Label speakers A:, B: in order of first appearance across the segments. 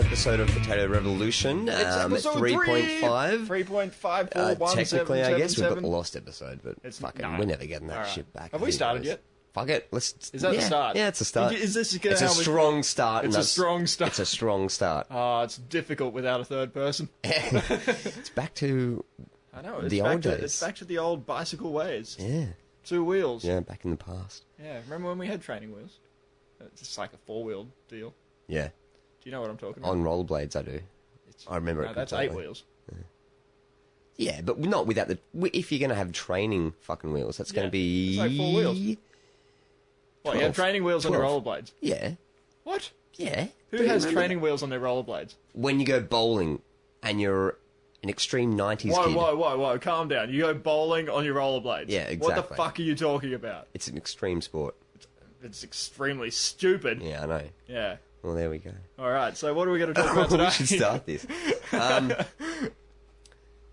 A: episode of Potato Revolution.
B: It's episode
A: 3.5.
B: 3.541.
A: Technically, I guess we've got the lost episode, but
B: It's
A: fucking, we're never getting that shit back.
B: Have we started yet?
A: Fuck it. Let's.
B: Is that the start?
A: Yeah, it's a start.
B: Is this
A: It's a strong start.
B: It's a strong start.
A: It's a strong start.
B: Oh, it's difficult without a third person.
A: It's back to
B: I know. It's
A: the
B: back
A: old
B: to,
A: days.
B: It's back to the old bicycle ways.
A: Yeah.
B: 2 wheels.
A: Yeah, back in the past.
B: Yeah. Remember when we had training wheels? It's just like a 4-wheel deal.
A: Yeah.
B: Do you know what I'm talking about?
A: On rollerblades, I do. I remember it.
B: That's
A: completely.
B: 8 wheels.
A: Yeah, but not without the. If you're going to have training fucking wheels, that's going to be.
B: It's like 4 wheels. What, you have training wheels on your
A: 12.
B: rollerblades?
A: Yeah.
B: What?
A: Yeah.
B: Who has training wheels on their rollerblades?
A: When you go bowling and you're an extreme 90s kid.
B: Whoa, calm down. You go bowling on your rollerblades.
A: Yeah, exactly.
B: What the fuck are you talking about?
A: It's an extreme sport.
B: It's extremely stupid.
A: Yeah, I know.
B: Yeah.
A: Well, there we go.
B: Alright, so what are we going to talk about today?
A: We should start this.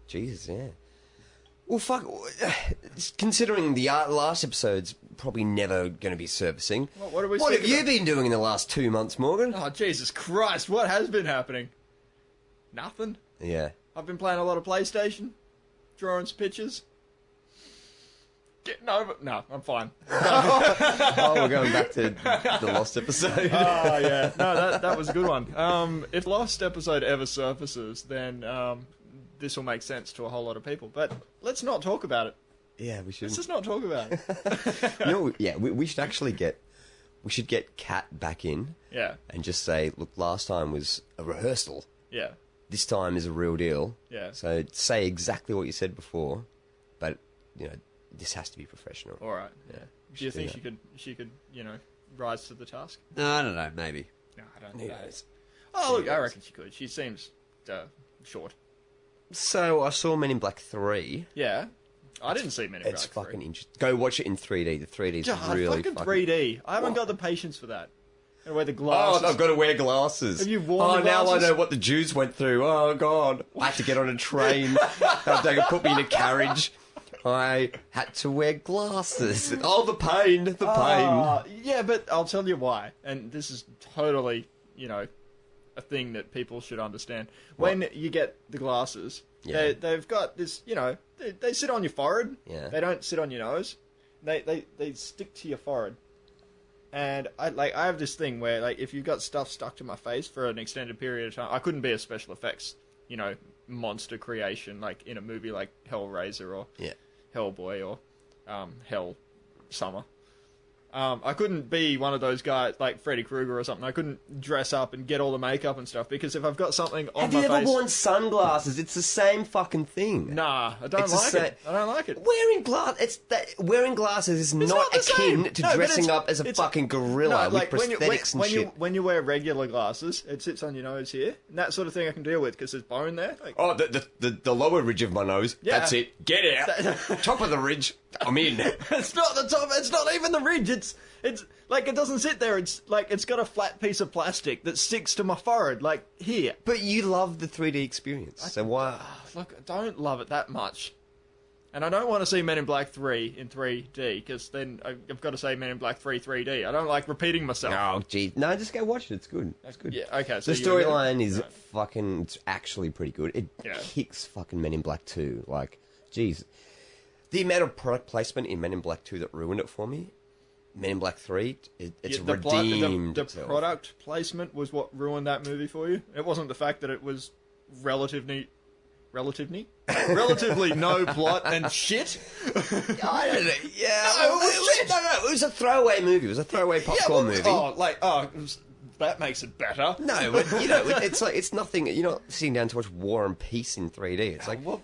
A: Jesus, yeah. Well, fuck. Considering the last episode's probably never going to be servicing.
B: What are we
A: What have
B: speaking
A: you been doing in the last 2 months, Morgan?
B: Oh, Jesus Christ, what has been happening? Nothing.
A: Yeah.
B: I've been playing a lot of PlayStation, drawing some pictures. Getting over... No, I'm fine.
A: Oh, we're going back to the lost episode.
B: Oh, yeah. No, that was a good one. If Lost episode ever surfaces, then this will make sense to a whole lot of people. But let's not talk about it.
A: Yeah, we should.
B: Let's just not talk about it.
A: You know, yeah, we should actually get... We should get Kat back in.
B: Yeah.
A: And just say, look, last time was a rehearsal.
B: Yeah.
A: This time is a real deal.
B: Yeah.
A: So say exactly what you said before, but, you know, this has to be professional.
B: All right.
A: Yeah.
B: Do you think she could, you know, rise to the task?
C: No, I don't know, maybe.
B: No, I don't think so.
A: Oh,
B: Oh, look, I reckon she could. She seems short.
A: So I saw Men in Black 3.
B: Yeah. I didn't see Men in Black
A: It's
B: 3.
A: fucking interesting. Go watch it in 3D. The 3D's really
B: fucking 3D. I haven't got the patience for that. And wear the
A: Oh,
B: glasses.
A: I've got to wear glasses.
B: Have you worn the
A: now I
B: glasses?
A: know what the Jews went through. Oh, God. I had to get on a train. They could put me in a carriage. I had to wear glasses. Oh, the pain. The pain.
B: Yeah, but I'll tell you why. And this is totally, you know, a thing that people should understand. When you get the glasses,
A: Yeah.
B: they've got this, you know, they sit on your forehead.
A: Yeah.
B: They don't sit on your nose. They stick to your forehead. And I have this thing where, like, if you've got stuff stuck to my face for an extended period of time, I couldn't be a special effects, you know, monster creation, like in a movie like Hellraiser or
A: Yeah.
B: Hellboy or Hell Summer. I couldn't be one of those guys like Freddy Krueger or something. I couldn't dress up and get all the makeup and stuff because if I've got something on
A: Have
B: my
A: you ever
B: face,
A: worn sunglasses? It's the same fucking thing.
B: nah, I don't
A: It's the
B: like
A: same-
B: it. I don't like it.
A: Wearing glasses is not
B: not the
A: akin
B: same.
A: to
B: No, but
A: dressing
B: it's-
A: up as a
B: it's-
A: fucking gorilla with
B: when you,
A: prosthetics and shit.
B: when you wear regular glasses, it sits on your nose here, and that sort of thing I can deal with because there's bone there. Like,
A: Oh, the lower ridge of my nose.
B: Yeah.
A: That's it. Get out. Top of the ridge. I'm in.
B: it's not the top. It's not even the ridge. It's like it doesn't sit there. It's like it's got a flat piece of plastic that sticks to my forehead, like here.
A: But you love the 3D experience, so why?
B: Look, I don't love it that much. And I don't want to see Men in Black 3 in 3D, because then I've got to say Men in Black 3 3D. I don't like repeating myself.
A: Oh, geez. No, just go watch it. It's good. It's good.
B: Yeah, okay. So
A: The
B: you-
A: storyline is fucking... It's actually pretty good. It
B: Yeah.
A: kicks fucking Men in Black 2. Like, geez. The amount of product placement in Men in Black 2 that ruined it for me, Men in Black 3, it's
B: the
A: redeemed
B: the
A: itself.
B: product placement was what ruined that movie for you? It wasn't the fact that it was relatively no plot and shit.
A: I don't know. Yeah.
B: No, it was shit.
A: It was a throwaway movie. It was a throwaway popcorn movie.
B: That makes it better.
A: No, but, you know, it's like, it's nothing. You're not sitting down to watch War and Peace in 3D. It's like,
B: Well,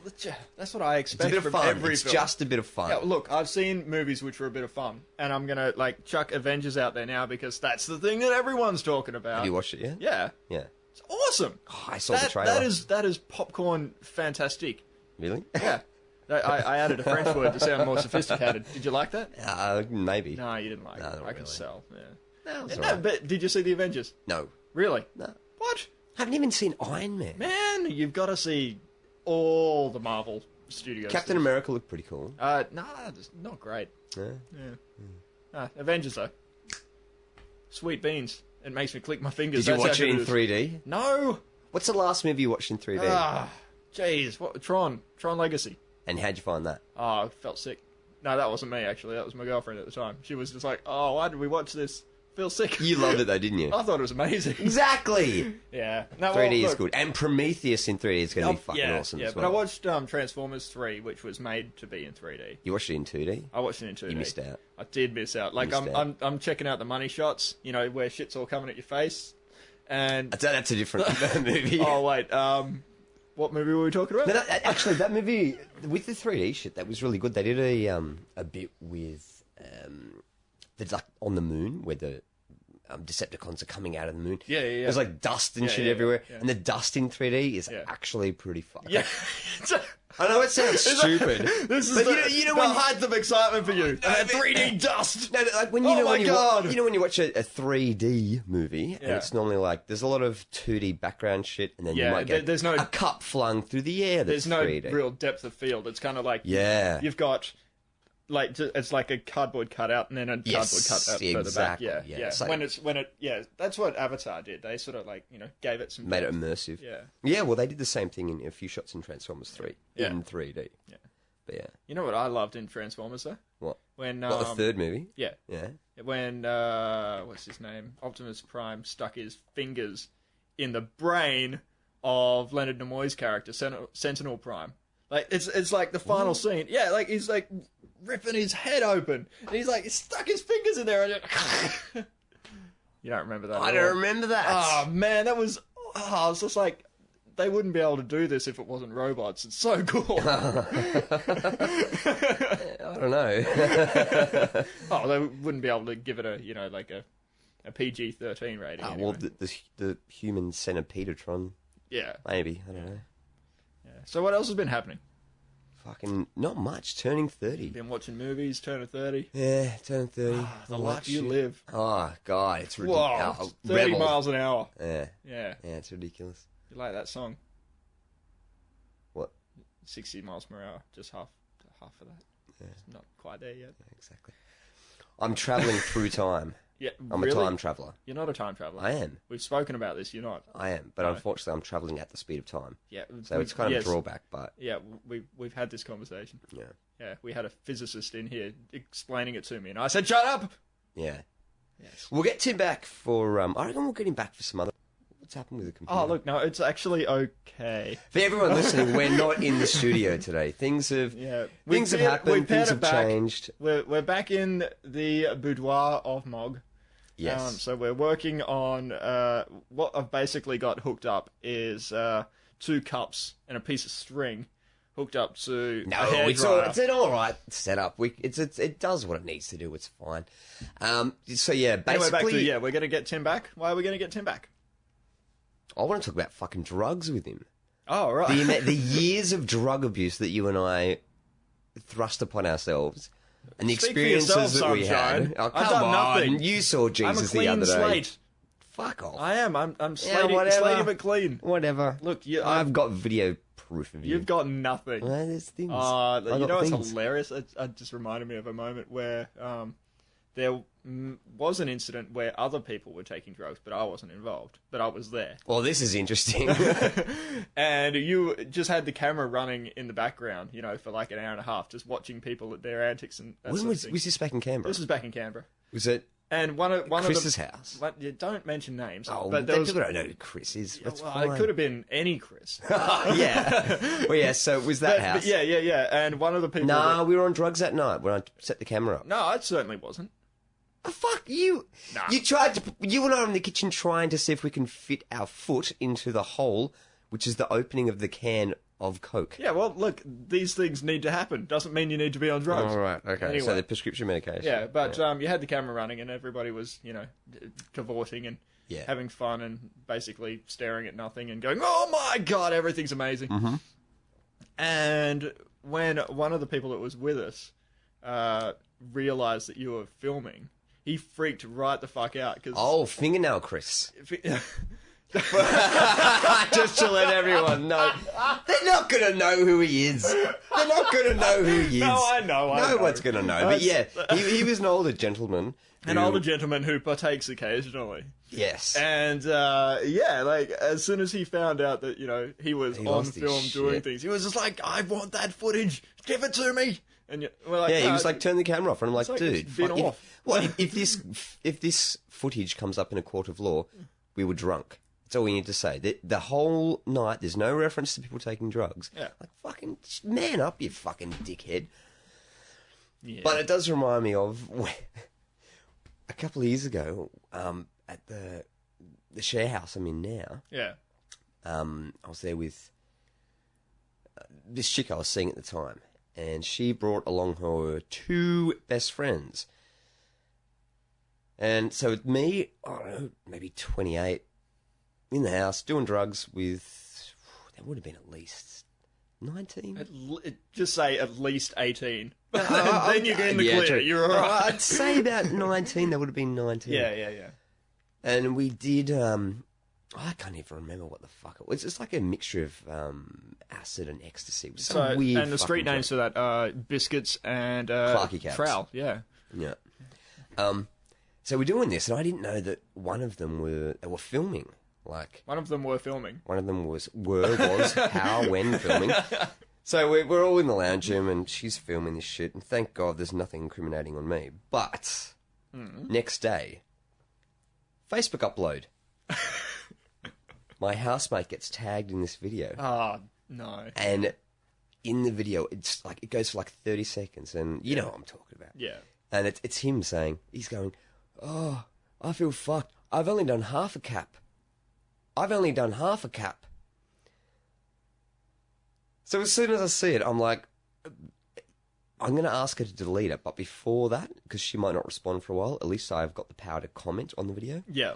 B: that's what I
A: it's a
B: expect
A: bit of
B: from
A: fun.
B: every
A: It's
B: film.
A: just a bit of fun.
B: Yeah, look, I've seen movies which were a bit of fun, and I'm gonna like chuck Avengers out there now because that's the thing that everyone's talking about.
A: Have you watched it yet?
B: Yeah,
A: Yeah.
B: it's awesome.
A: Oh, I saw the trailer.
B: That is popcorn fantastic.
A: Really?
B: Yeah, I added a French word to sound more sophisticated. Did you like that?
A: Maybe.
B: No, you didn't like
A: No,
B: it.
A: not
B: I can
A: really.
B: sell. Yeah.
A: No, it's
B: No,
A: alright.
B: but did you see the Avengers?
A: No.
B: Really?
A: No.
B: What?
A: Haven't even seen Iron Man.
B: Man, you've got to see all the Marvel studios.
A: Captain America looked pretty cool.
B: Nah, it's not great.
A: Yeah.
B: Avengers though. Sweet beans. It makes me click my fingers.
A: Did you
B: That's
A: watch
B: how
A: it in
B: good
A: 3D?
B: No.
A: What's the last movie you watched in 3D?
B: Jeez, what? Tron Legacy.
A: And how'd you find that?
B: Oh, I felt sick. No, that wasn't me, actually. That was my girlfriend at the time. She was just like, oh, why did we watch this? Feel sick.
A: You loved it though, didn't you?
B: I thought it was amazing.
A: Exactly!
B: Yeah. No,
A: 3D
B: well,
A: is good. And Prometheus in 3D is going to be fucking awesome as well.
B: But I watched Transformers 3, which was made to be in 3D.
A: You watched it in 2D?
B: I watched it in 2D.
A: You missed out.
B: I did miss out. Like, I'm checking out the money shots, you know, where shit's all coming at your face. And
A: That's a different movie.
B: Oh, wait. What movie were we talking about?
A: No, actually, that movie with the 3D shit, that was really good. They did a bit with the like on the moon where the Decepticons are coming out of the moon.
B: Yeah.
A: There's like dust and shit everywhere, and the dust in 3D is actually pretty fun.
B: Yeah.
A: I know it sounds stupid.
B: This is
A: but
B: the,
A: you know
B: the
A: when
B: height of excitement for you.
A: No,
B: 3D dust.
A: No, like when
B: Oh my God.
A: You know when you watch a 3D movie, and it's normally like there's a lot of 2D background shit, and then you might get
B: there's no
A: a cup flung through the air. That's
B: there's no
A: 3D.
B: real depth of field. It's kind of like you've got like it's like a cardboard cutout and then a cardboard cutout further back. Yeah. Like, that's what Avatar did. They sort of like gave it some
A: made
B: depth.
A: it immersive.
B: Yeah.
A: Yeah. Well, they did the same thing in a few shots in Transformers 3 in 3D.
B: Yeah.
A: But yeah.
B: You know what I loved in Transformers though?
A: What?
B: When
A: the third movie?
B: Yeah.
A: Yeah.
B: When what's his name? Optimus Prime stuck his fingers in the brain of Leonard Nimoy's character, Sentinel Prime. Like it's like the final scene. Yeah, like he's like ripping his head open, and he's like stuck his fingers in there. And you don't remember that?
A: I don't remember that.
B: Oh man, that was. I was just like, they wouldn't be able to do this if it wasn't robots. It's so cool.
A: I don't know.
B: Oh, they wouldn't be able to give it a like a PG-13 rating.
A: Oh,
B: anyway.
A: well, the human centipedatron.
B: Yeah.
A: Maybe. I don't know.
B: Yeah. So what else has been happening?
A: Fucking not much. Turning 30.
B: Been watching movies, turning 30.
A: Yeah, turning 30.
B: The life you live.
A: Oh, God, it's ridiculous.
B: Whoa, 30 miles an hour.
A: Yeah.
B: Yeah.
A: Yeah, it's ridiculous.
B: You like that song?
A: What?
B: 60 miles per hour. Just half of that.
A: Yeah.
B: It's not quite there yet.
A: Yeah, exactly. I'm travelling through time.
B: Yeah,
A: I'm a time traveller.
B: You're not a time traveller.
A: I am.
B: We've spoken about this. You're not.
A: I am, but unfortunately, I'm travelling at the speed of time.
B: Yeah.
A: So it's kind of a drawback, but
B: yeah, we've had this conversation.
A: yeah.
B: Yeah, we had a physicist in here explaining it to me, and I said, "Shut up."
A: Yeah.
B: Yes.
A: We'll get Tim back for. I reckon we'll get him back for some other. What's happened with the computer?
B: Oh, look, no, it's actually okay.
A: For everyone listening, we're not in the studio today. Things have happened. Things have changed.
B: We're back in the boudoir of Mog.
A: Yes.
B: So we're working on what I've basically got hooked up is 2 cups and a piece of string hooked up to a hairdryer.
A: It's an all right setup. It does what it needs to do. It's fine. So yeah, basically,
B: we're going to get Tim back. Why are we going to get Tim back?
A: I want to talk about fucking drugs with him.
B: Oh, right.
A: The years of drug abuse that you and I thrust upon ourselves. And the experiences that we had. Oh,
B: I've done nothing.
A: You saw Jesus the other day.
B: I'm a clean slate.
A: Fuck off.
B: I am. I'm slady but clean.
A: Whatever.
B: Look,
A: I've got video proof of you.
B: You've got nothing.
A: Well, there's things.
B: You know what's hilarious? It just reminded me of a moment where there was an incident where other people were taking drugs, but I wasn't involved. But I was there.
A: Well, this is interesting.
B: And you just had the camera running in the background, for like an hour and a half, just watching people at their antics and that
A: was this back in Canberra?
B: This was back in Canberra.
A: Was it?
B: And one of
A: Chris's house.
B: You don't mention names.
A: Oh,
B: but
A: people don't know who Chris is. That's fine.
B: It could have been any Chris.
A: Yeah. Well, yeah. So it was that house.
B: But yeah. And one of the people.
A: Nah, we were on drugs that night when I set the camera up.
B: No, I certainly wasn't.
A: Oh, fuck you!
B: Nah.
A: You and I were in the kitchen trying to see if we can fit our foot into the hole, which is the opening of the can of Coke.
B: Yeah, well, look, these things need to happen. Doesn't mean you need to be on drugs.
A: All right, okay.
B: Anyway.
A: So the prescription medication.
B: Yeah, but you had the camera running and everybody was, cavorting and having fun and basically staring at nothing and going, "Oh my God, everything's amazing."
A: Mm-hmm.
B: And when one of the people that was with us realised that you were filming, he freaked right the fuck out.
A: Oh, fingernail Chris. Just to let everyone know. They're not going to know who he is. They're not going to know who he is.
B: No, I know.
A: No one's going to know. But yeah, he was an older gentleman.
B: An older gentleman who partakes occasionally.
A: Yes.
B: And, yeah, like, as soon as he found out that, you know, he was on film doing things, he was just like, I want that footage. Give it to me. And we're like,
A: yeah, he was like, turn the camera off. And I'm like, dude, if this footage comes up in a court of law, we were drunk. That's all we need to say. The whole night, there's no reference to people taking drugs.
B: Yeah.
A: Like, fucking man up, you fucking dickhead.
B: Yeah.
A: But it does remind me of a couple of years ago, at the share house I'm in now.
B: Yeah.
A: I was there with this chick I was seeing at the time, and she brought along her two best friends. And so with me, I don't know, maybe 28, in the house, doing drugs with, there would have been at least 19?
B: Just say at least 18. Then you get in the clear.
A: True.
B: You're all right.
A: I'd say about 19, there would have been 19.
B: Yeah.
A: And we did, I can't even remember what the fuck it was. It's like a mixture of acid and ecstasy. It was some weird.
B: And the street names for that, Biscuits and
A: Clarky Caps.
B: Trowel, yeah.
A: Yeah. So we're doing this, and I didn't know that one of them were filming. Like,
B: one of them were filming.
A: One of them was how, when filming. So we're all in the lounge room, and she's filming this shit, and thank God there's nothing incriminating on me. But next day, Facebook upload. My housemate gets tagged in this video.
B: Oh, no.
A: And in the video, it's like, it goes for like 30 seconds, and you know what I'm talking about.
B: Yeah.
A: And it's him saying, he's going, oh, I feel fucked. I've only done half a cap. So as soon as I see it, I'm like, I'm going to ask her to delete it. But before that, because she might not respond for a while, at least I've got the power to comment on the video.
B: Yeah.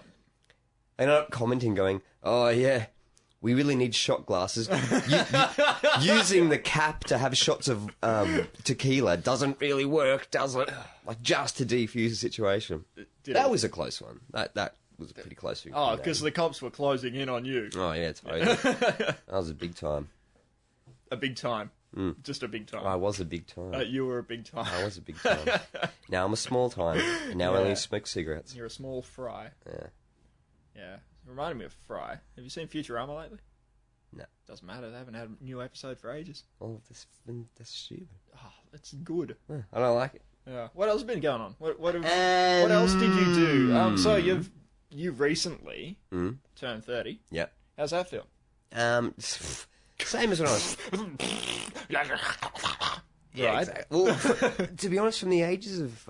A: And I'm commenting going, oh, yeah, we really need shot glasses. Using the cap to have shots of tequila doesn't really work, does it? Like, just to defuse the situation. That was a close one. That was a pretty close one.
B: Oh, because the cops were closing in on you.
A: Oh, yeah, totally. That was a big time.
B: A big time. Just a big time.
A: I was a big time.
B: You were a big time.
A: I was a big time. Now I'm a small time, and now I only smoke cigarettes.
B: You're a small fry.
A: Yeah.
B: Yeah. It reminded me of Fry. Have you seen Futurama lately?
A: No.
B: Doesn't matter. They haven't had a new episode for ages.
A: Oh, that's stupid.
B: Oh, it's good.
A: I don't like it.
B: Yeah. What else has been going on? What else did you do? So you recently turned 30.
A: Yep.
B: How's that feel?
A: Same as when I was. Yeah,
B: right.
A: Exactly. Well, to be honest, from the ages of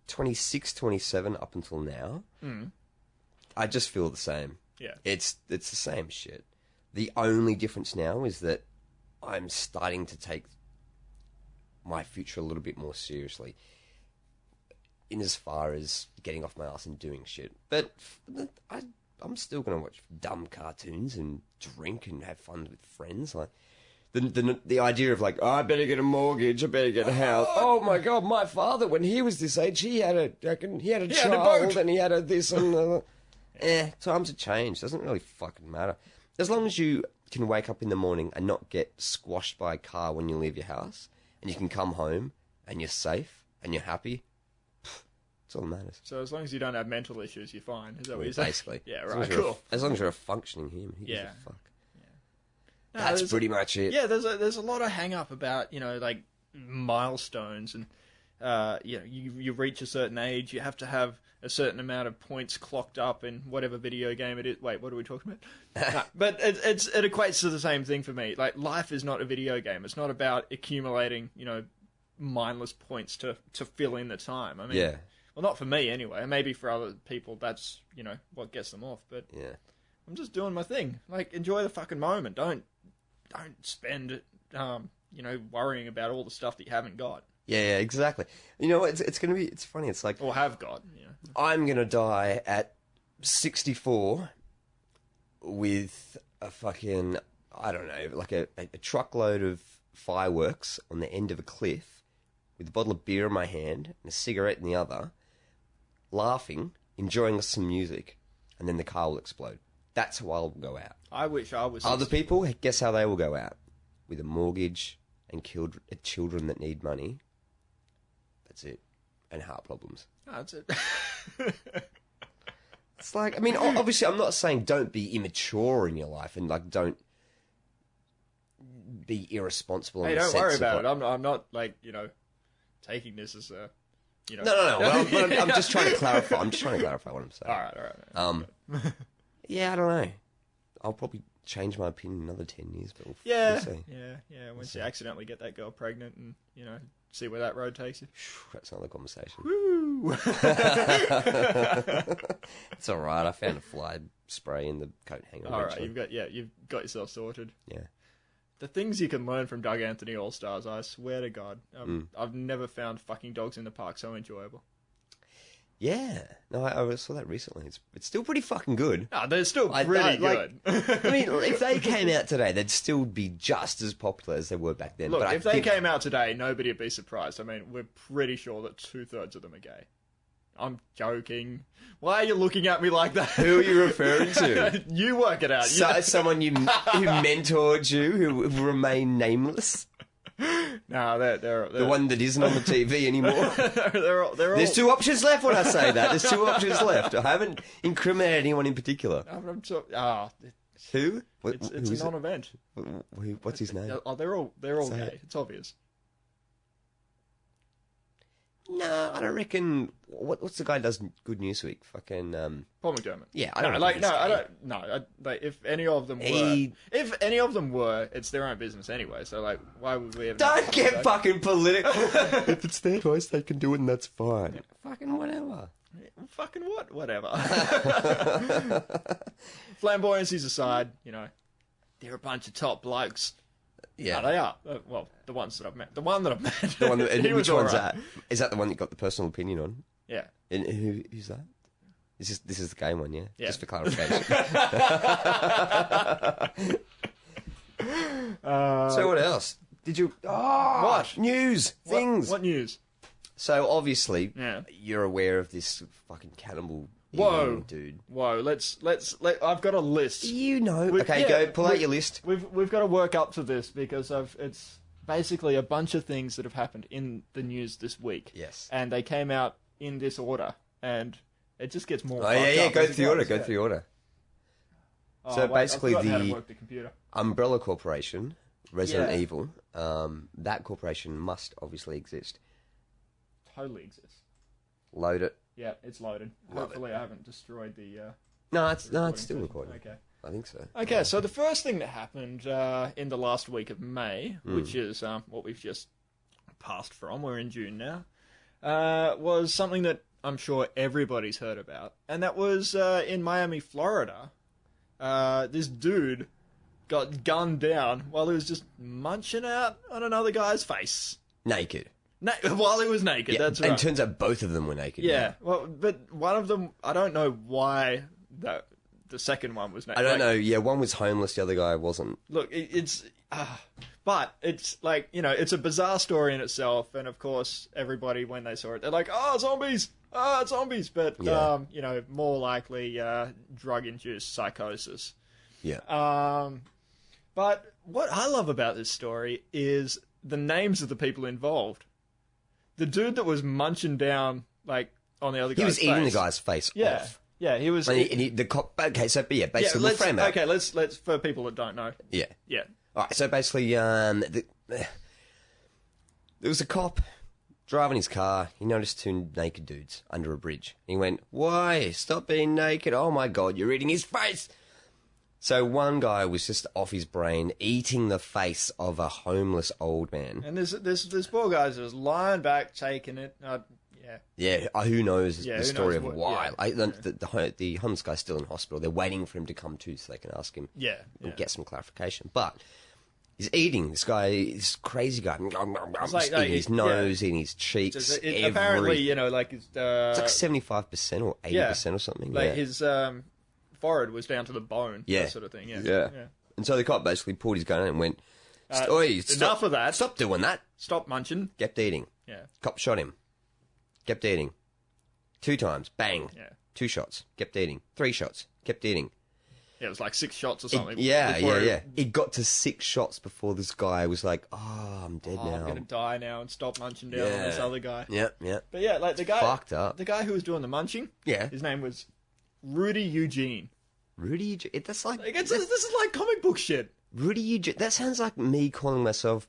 A: 26, 27 up until now, I just feel the same.
B: Yeah.
A: It's the same shit. The only difference now is that I'm starting to take my future a little bit more seriously, in as far as getting off my ass and doing shit. But I'm still going to watch dumb cartoons and drink and have fun with friends. Like the idea of like, oh, I better get a mortgage, I better get a house. Oh my God, my father, when he was this age, he had a child and he had a this and times have changed. Doesn't really fucking matter. As long as you can wake up in the morning and not get squashed by a car when you leave your house, and you can come home and you're safe and you're happy, that's all that matters.
B: So as long as you don't have mental issues, you're fine. Is that what you're saying?
A: Basically.
B: Yeah, right, cool.
A: As long as you're a functioning human, who gives a fuck?
B: No,
A: that's pretty much it.
B: Yeah, there's a lot of hang up about, like milestones and you reach a certain age, you have to have a certain amount of points clocked up in whatever video game it is. Wait, what are we talking about? No, but it equates to the same thing for me. Like, life is not a video game. It's not about accumulating, mindless points to fill in the time. I mean, well, not for me anyway. Maybe for other people, that's, what gets them off. But I'm just doing my thing. Like, enjoy the fucking moment. Don't spend, worrying about all the stuff that you haven't got.
A: Yeah, exactly. It's funny. It's like,
B: or have got.
A: I'm gonna die at 64 with a fucking, I don't know, like a truckload of fireworks on the end of a cliff, with a bottle of beer in my hand and a cigarette in the other, laughing enjoying some music, and then the car will explode. That's how I'll go out.
B: I wish I was...
A: Other people, guess how they will go out? With a mortgage and children that need money. That's it. And heart problems.
B: Oh, that's it.
A: It's like, I mean, obviously I'm not saying don't be immature in your life and, like, don't be irresponsible.
B: Hey, don't worry about it. I'm not, like, taking this as a,
A: No. Well, I'm just trying to clarify. I'm just trying to clarify what I'm saying.
B: All right.
A: Yeah, I don't know. I'll probably change my opinion in another 10 years, but we'll see.
B: Yeah. Once you accidentally get that girl pregnant and, see where that road takes you.
A: That's another conversation.
B: Woo!
A: It's all right. I found a fly spray in the coat hanger.
B: All right, you've got yourself sorted.
A: Yeah.
B: The things you can learn from Doug Anthony All-Stars, I swear to God. I've never found fucking dogs in the park so enjoyable.
A: Yeah. No, I saw that recently. It's still pretty fucking good.
B: No, they're still pretty good.
A: I mean, if they came out today, they'd still be just as popular as they were back then.
B: Look,
A: but
B: if they came out today, nobody would be surprised. I mean, we're pretty sure that 2/3 of them are gay. I'm joking. Why are you looking at me like that?
A: Who are you referring to?
B: You work it out.
A: Someone who mentored you, who remained nameless?
B: No, they're
A: the one that isn't on the TV anymore. There's
B: all...
A: two options left when I say that. There's two options left. I haven't incriminated anyone in particular. Who?
B: It's a non-event.
A: What's his name?
B: Oh, they're all gay. It's obvious.
A: No, I don't reckon. What's the guy who does Good Newsweek? Fucking
B: Paul McDermott.
A: Yeah,
B: I don't know. If any of them were, it's their own business anyway. So like, why would we have?
A: Don't get fucking political. If it's their choice, they can do it, and that's fine. Yeah. Fucking whatever.
B: Fucking what? Whatever. Flamboyancies aside, they're a bunch of top blokes.
A: Yeah,
B: no, they are. Well, the ones that I've met. The one that I've met.
A: The one which one's that? Is that the one that you got the personal opinion on?
B: Yeah.
A: And who's that? This is the gay one, yeah?
B: Yeah.
A: Just for clarification. So what else? Did you... Oh,
B: what?
A: News! Things!
B: What news?
A: So obviously,
B: yeah,
A: you're aware of this fucking cannibal...
B: Whoa,
A: dude!
B: Whoa! Let's. I've got a list.
A: Go pull out your list.
B: We've got to work up to this because it's basically a bunch of things that have happened in the news this week.
A: Yes,
B: and they came out in this order, and it just gets more.
A: Oh yeah. Go through the order.
B: Oh,
A: so basically,
B: how to work the computer.
A: Umbrella Corporation, Resident Evil. That corporation must obviously exist.
B: Totally exists.
A: Load it.
B: Yeah, it's loaded. Hopefully I haven't destroyed the...
A: No, it's still recording.
B: Okay.
A: I think so.
B: Okay, so the first thing that happened in the last week of May, which is what we've just passed from, we're in June now, was something that I'm sure everybody's heard about. And that was in Miami, Florida. This dude got gunned down while he was just munching out on another guy's face.
A: Naked.
B: While he was naked, that's right.
A: And it turns out both of them were naked.
B: Yeah, well, but one of them, I don't know why the second one was naked.
A: I don't know, yeah, one was homeless, the other guy wasn't.
B: Look, but it's like, it's a bizarre story in itself, and of course, everybody, when they saw it, they're like, oh, zombies! Oh, it's zombies! But, more likely drug-induced psychosis.
A: Yeah.
B: But what I love about this story is the names of the people involved. The dude that was munching down, like, on the other guy's face.
A: He was eating the guy's face off.
B: Yeah, he was...
A: the cop... Okay, so, yeah, basically, we'll frame out.
B: Okay, let's... For people that don't know.
A: Yeah.
B: Yeah.
A: All right, so basically, there was a cop driving his car. He noticed two naked dudes under a bridge. He went, why? Stop being naked. Oh, my God, you're eating his face. So one guy was just off his brain, eating the face of a homeless old man.
B: And this poor guy's just lying back, taking it.
A: Yeah, who knows the story of why.
B: Yeah.
A: The homeless guy's still in hospital. They're waiting for him to come to so they can ask him and get some clarification. But he's eating, this crazy guy, eating his nose, eating his cheeks.
B: Apparently, like...
A: it's like 75% or 80% or something.
B: Like his... forehead was down to the bone, that sort of thing. Yeah.
A: And so the cop basically pulled his gun out and went,
B: enough of that.
A: Stop doing that.
B: Stop munching.
A: Kept eating.
B: Yeah.
A: Cop shot him. Kept eating. 2 times. Bang.
B: Yeah.
A: 2 shots, kept eating. 3 shots, kept eating.
B: Yeah, it was like 6 shots or something.
A: Yeah. It got to 6 shots before this guy was like, "Oh, I'm dead now.
B: I'm gonna die now and stop munching down on this other guy."
A: Yep.
B: But yeah, like the guy,
A: fucked up.
B: The guy who was doing the munching.
A: Yeah.
B: His name was Rudy Eugene.
A: Rudy Eugene. That's like
B: this is like comic book shit.
A: Rudy Eugene. That sounds like me calling myself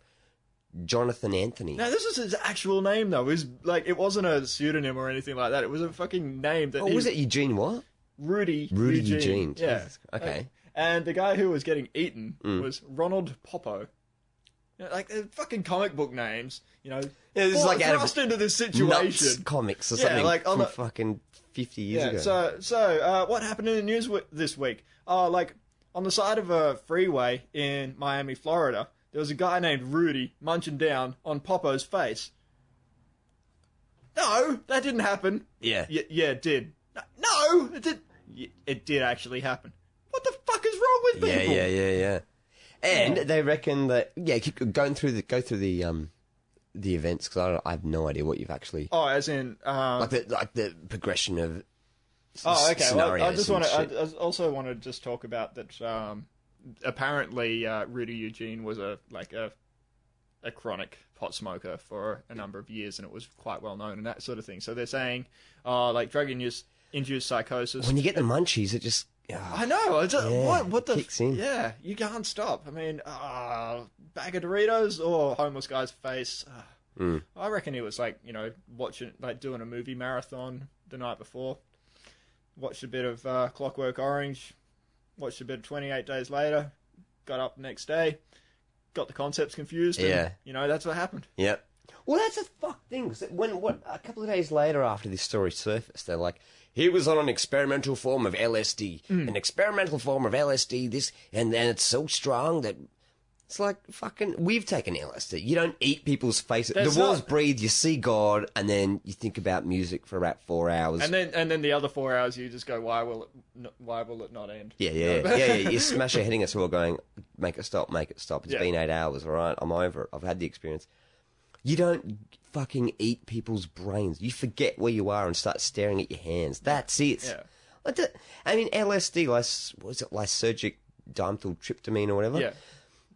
A: Jonathan Anthony.
B: No, this was his actual name though. It was like it wasn't a pseudonym or anything like that. It was a fucking name that.
A: Was it Eugene? What?
B: Rudy
A: Eugene.
B: Yeah.
A: Okay.
B: And the guy who was getting eaten was Ronald Poppo. You know, like they're fucking comic book names, you know.
A: Yeah, this is like out
B: thrust into this situation.
A: Nuts comics or something
B: like
A: from fucking 50 years
B: ago.
A: ago.
B: So what happened in the news this week? Like on the side of a freeway in Miami, Florida, there was a guy named Rudy munching down on Poppo's face. No, that didn't happen.
A: Yeah.
B: Yeah, it did. No, it did. It did actually happen. What the fuck is wrong with people?
A: Yeah. And they reckon that keep going through the events because I have no idea what you've actually.
B: Oh, as in
A: like the progression of.
B: Oh, okay. Well, I also want to just talk about that. Apparently, Rudy Eugene was a chronic pot smoker for a number of years, and it was quite well known and that sort of thing. So they're saying, like drug-induced psychosis.
A: When you get the munchies, it just.
B: I know. What the
A: kicks in.
B: Yeah, you can't stop. I mean, bag of Doritos or homeless guy's face. I reckon he was doing a movie marathon the night before. Watched a bit of Clockwork Orange. Watched a bit of 28 Days Later. Got up the next day. Got the concepts confused. And, that's what happened.
A: Yep. Well, that's a fuck thing. A couple of days later after this story surfaced, they're like, he was on an experimental form of LSD. An experimental form of LSD, and then it's so strong that it's like fucking, we've taken LSD. You don't eat people's faces. The walls breathe, you see God, and then you think about music for about 4 hours.
B: And then the other 4 hours you just go, why will it not end?
A: Yeah. You smash your head against the wall going, make it stop. It's been 8 hours, all right? I'm over it. I've had the experience. You don't fucking eat people's brains. You forget where you are and start staring at your hands. That's it.
B: Yeah.
A: I mean, LSD, was it lysergic dimethyltryptamine or whatever?
B: Yeah,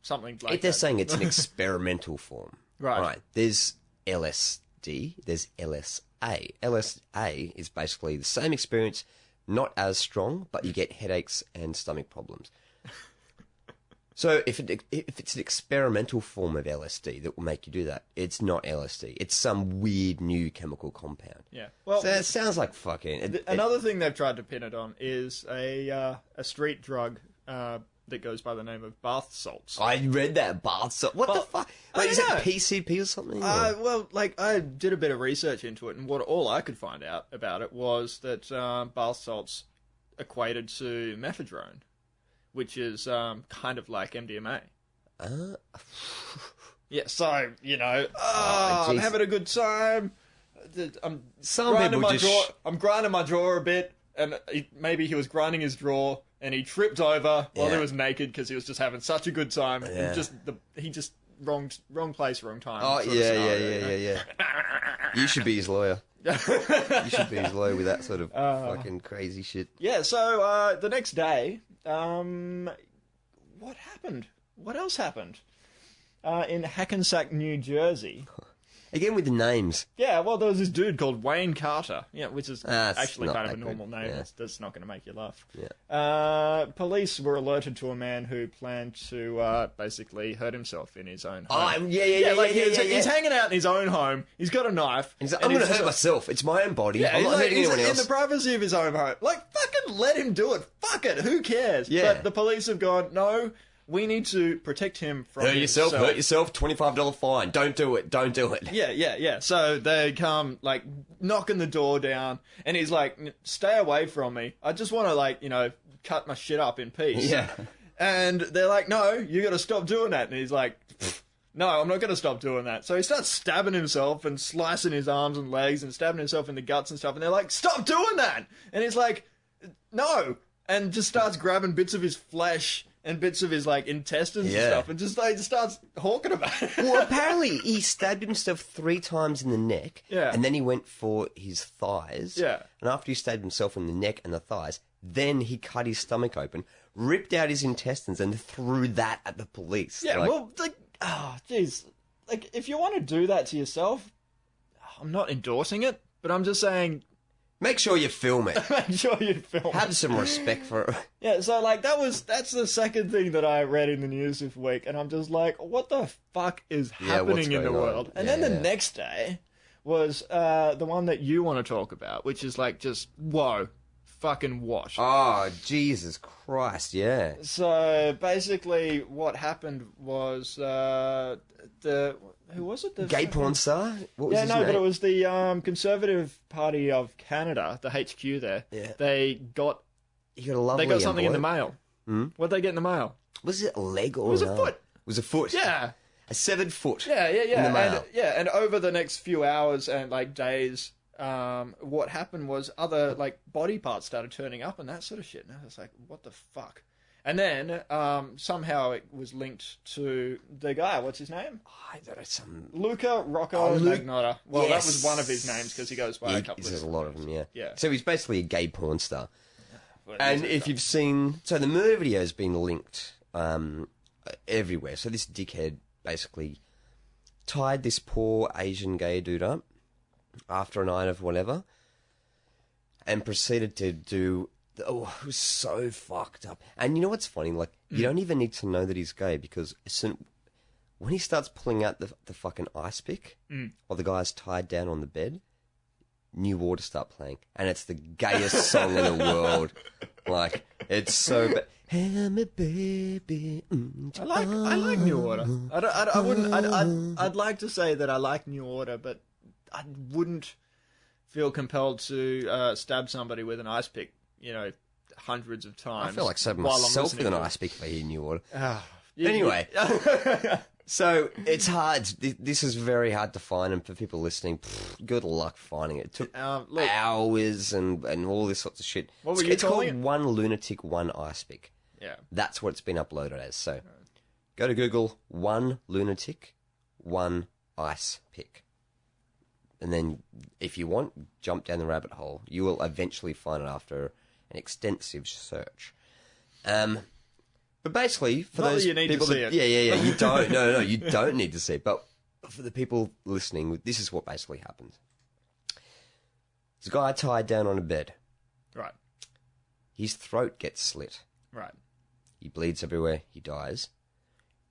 B: something like that.
A: They're saying it's an experimental form.
B: Right.
A: There's LSD, there's LSA. LSA is basically the same experience, not as strong, but you get headaches and stomach problems. So if it's an experimental form of LSD that will make you do that, it's not LSD. It's some weird new chemical compound.
B: Yeah. Well,
A: so it sounds like fucking.
B: Another thing they've tried to pin it on is a street drug that goes by the name of bath salts.
A: I read that bath salt. What the fuck? Is it PCP or something?
B: Well, I did a bit of research into it, and all I could find out about it was that bath salts equated to mephedrone, which is kind of like MDMA. Yeah, so, I'm having a good time. I'm grinding my drawer a bit, and maybe he was grinding his drawer, and he tripped over while he was naked because he was just having such a good time. Yeah. And he just wrong place, wrong time.
A: Oh, yeah. You should be his lawyer. You should be his lawyer with that sort of fucking crazy shit.
B: Yeah, so the next day, what happened? What else happened? In Hackensack, New Jersey.
A: Again with the names.
B: Yeah, well, there was this dude called Wayne Carter, which is actually kind of a normal name.
A: Yeah.
B: That's not going to make you laugh.
A: Yeah.
B: Police were alerted to a man who planned to basically hurt himself in his own home. He's hanging out in his own home. He's got a knife.
A: He's like, I'm going to hurt myself. It's my own body. I'm not hurting anyone else.
B: In the privacy of his own home. Like, fucking let him do it. Fuck it. Who cares?
A: Yeah.
B: But the police have gone, no, we need to protect him from
A: hurt yourself, $25 fine. Don't do it.
B: Yeah. So they come, knocking the door down, and he's like, stay away from me. I just want to, cut my shit up in peace.
A: Yeah.
B: And they're like, no, you got to stop doing that. And he's like, no, I'm not going to stop doing that. So he starts stabbing himself and slicing his arms and legs and stabbing himself in the guts and stuff. And they're like, stop doing that. And he's like, no. And just starts grabbing bits of his flesh and bits of his like intestines and
A: Yeah.
B: stuff, and just like starts hawking about it.
A: Well, apparently he stabbed himself 3 times in the neck,
B: Yeah.
A: and then he went for his thighs.
B: Yeah.
A: And after he stabbed himself in the neck and the thighs, then he cut his stomach open, ripped out his intestines, and threw that at the police.
B: Yeah,
A: Like,
B: well, like, oh, jeez. Like, if you want to do that to yourself, I'm not endorsing it, but I'm just saying,
A: make sure you film it.
B: make sure you film it.
A: Have some respect for it.
B: Yeah, so, like, that's the second thing that I read in the news this week, and I'm just like, what the fuck is happening in the
A: going on?
B: world? And
A: Yeah,
B: then the
A: yeah.
B: next day was the one that you want to talk about, which is, like, just, whoa, fucking what?
A: Oh, Jesus Christ, yeah.
B: So, basically, what happened was, who was it? The
A: Gay porn star? What was
B: Yeah,
A: his
B: no,
A: name?
B: but it was the Conservative Party of Canada, the HQ there.
A: Yeah.
B: They got
A: You got a lovely
B: something in the
A: envelope.
B: mail. What'd they get in the mail?
A: Was it a leg or
B: It was
A: an
B: a
A: arm?
B: foot.
A: It was a foot.
B: Yeah.
A: A severed foot.
B: Yeah.
A: In the mail.
B: And over the next few hours and like days, what happened was other like body parts started turning up and that sort of shit. And I was like, what the fuck? And then somehow it was linked to the guy. What's his name?
A: I don't know, some...
B: Luka Rocco Magnotta. Well,
A: Yes.
B: that was one of his names because he goes by a couple
A: There's
B: of
A: a lot of them, yeah.
B: Yeah.
A: So he's basically a gay porn star.
B: But
A: And
B: he's a-
A: if you've seen... So the murder video has been linked everywhere. So this dickhead basically tied this poor Asian gay dude up after a night of whatever and proceeded to do... Oh, it was so fucked up. And you know what's funny? Like, you don't even need to know that he's gay because when he starts pulling out the fucking ice pick while the guy's tied down on the bed, New Order start playing. And it's the gayest song in the world. Like, it's so bad. Hey, me baby.
B: I like New Order. I wouldn't. I'd like to say that I like New Order, but I wouldn't feel compelled to stab somebody with an ice pick. You know, hundreds of times.
A: I feel like stabbing
B: while I'm
A: myself with
B: listening
A: an
B: to it.
A: ice pick for hearing New Order.
B: You-
A: Anyway. So it's hard. This is very hard to find, and for people listening, good luck finding it. It took
B: look,
A: hours and all this sorts of shit.
B: What were you
A: it's called
B: calling it?
A: One Lunatic, One Ice Pick.
B: yeah.
A: That's what it's been uploaded as. So go to Google, One Lunatic, One Ice Pick. And then if you want, jump down the rabbit hole. You will eventually find it after an extensive search. But basically, for
B: Not that
A: those
B: you need to
A: people
B: see
A: that,
B: it.
A: yeah, you don't. No, you don't need to see it. But for the people listening, this is what basically happens. There's a guy tied down on a bed.
B: Right.
A: His throat gets slit.
B: Right.
A: He bleeds everywhere. He dies.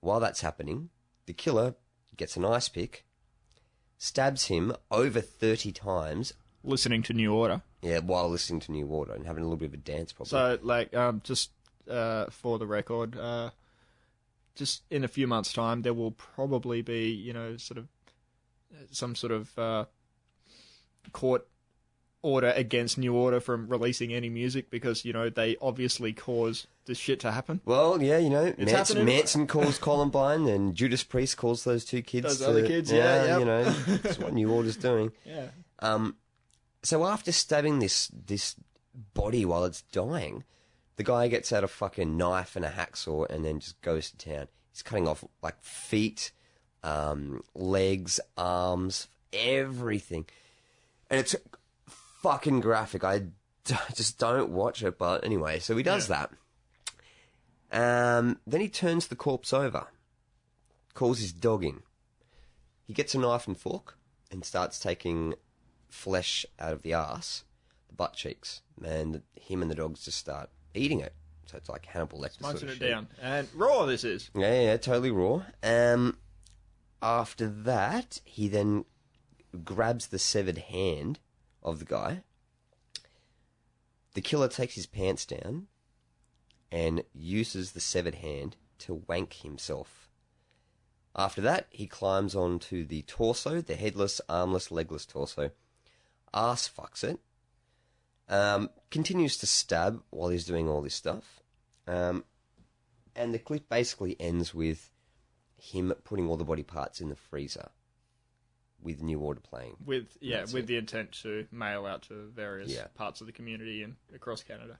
A: While that's happening, the killer gets an ice pick, stabs him over 30 times.
B: Listening to New Order.
A: Yeah, while listening to New Order and having a little bit of a dance, probably.
B: So, like, just for the record, just in a few months' time, there will probably be, you know, sort of some sort of court order against New Order from releasing any music because, you know, they obviously caused this shit to happen.
A: Well, yeah, you know,
B: happening.
A: Manson calls Columbine and Judas Priest calls those two kids.
B: Those other kids, yeah, yep.
A: You know, that's what New Order's doing.
B: Yeah.
A: So after stabbing this body while it's dying, the guy gets out a fucking knife and a hacksaw and then just goes to town. He's cutting off like feet, legs, arms, everything. And it's fucking graphic. I just don't watch it, but anyway, so he does that. Then he turns the corpse over, calls his dog in. He gets a knife and fork and starts taking flesh out of the arse, the butt cheeks, and him and the dogs just start eating it. So it's like Hannibal Lecter sort
B: Munching
A: of
B: it
A: shit.
B: down. And raw this is.
A: Yeah, totally raw. After that, he then grabs the severed hand of the guy. The killer takes his pants down and uses the severed hand to wank himself. After that, he climbs onto the torso, the headless, armless, legless torso. Ass fucks it. Continues to stab while he's doing all this stuff. And the clip basically ends with him putting all the body parts in the freezer. with New Order playing.
B: With the intent to mail out to various parts of the community and across Canada.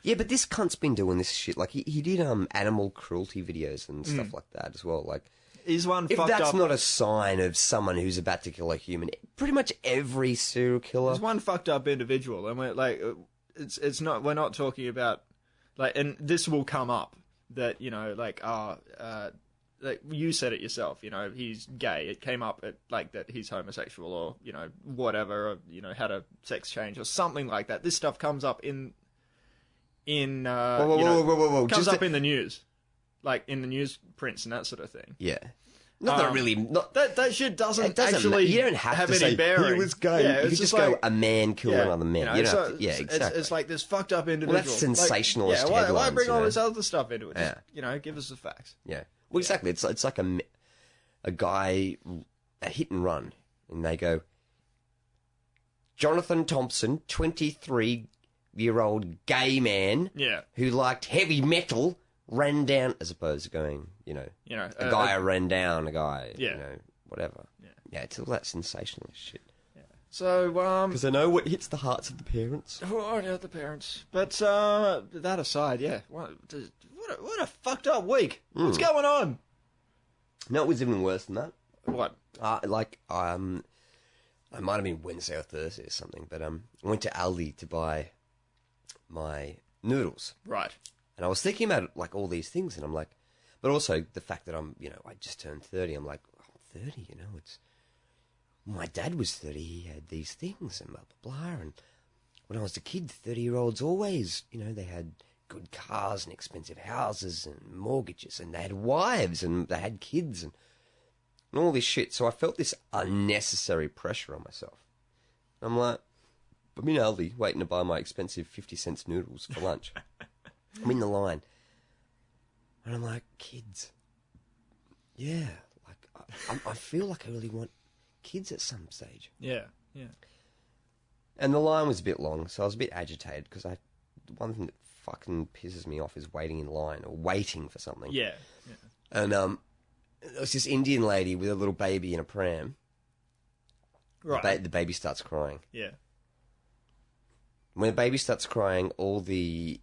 A: Yeah, but this cunt's been doing this shit. Like, he did animal cruelty videos and stuff like that as well. Like,
B: he's one
A: if
B: fucked
A: that's
B: up...
A: not a sign of someone who's about to kill a human, pretty much every serial killer...
B: He's one fucked up individual, and we're like, it's not... We're not talking about... Like, and this will come up, that, you know, like, like you said it yourself, you know, he's gay. It came up at, like, that he's homosexual or, you know, whatever, or, you know, had a sex change or something like that. This stuff comes up in
A: whoa.
B: Comes up in the news. Like, in the newsprints and that sort of thing.
A: Yeah. Not that really...
B: That shit doesn't actually
A: you don't have
B: any
A: say,
B: bearing.
A: He was gay.
B: Yeah,
A: you could just go, a man killed another man.
B: You know,
A: don't exactly.
B: It's like this fucked up individual.
A: Well, that's sensationalist
B: like,
A: headlines.
B: Why bring all this other stuff into it?
A: Yeah.
B: Just, you know, give us the facts.
A: Yeah. Well, exactly. It's like a guy, a hit and run, and they go, Jonathan Thompson, 23-year-old gay man who liked heavy metal, ran down, as opposed to going, a guy ran down a guy, whatever. Yeah, it's all that sensationalist shit.
B: Yeah. So,
A: because I know what hits the hearts of the parents.
B: Oh, yeah, the parents. But that aside, what a fucked up week. What's going on?
A: No, it was even worse than that.
B: What?
A: I might have been Wednesday or Thursday or something, but I went to Aldi to buy my noodles.
B: Right.
A: And I was thinking about, like, all these things, and I'm like... But also the fact that I just turned 30, I'm like, 30, it's... My dad was 30, he had these things, and blah, blah, blah, and when I was a kid, 30-year-olds always, they had good cars and expensive houses and mortgages, and they had wives, and they had kids, and all this shit. So I felt this unnecessary pressure on myself. I'm like, I'm in Aldi waiting to buy my expensive 50-cent noodles for lunch. I'm in the line. And I'm like, kids. Yeah. Like, I feel like I really want kids at some stage.
B: Yeah.
A: And the line was a bit long, so I was a bit agitated because one thing that fucking pisses me off is waiting in line or waiting for something.
B: Yeah.
A: And there was this Indian lady with a little baby in a pram.
B: Right.
A: The baby starts crying.
B: Yeah.
A: When the baby starts crying, all the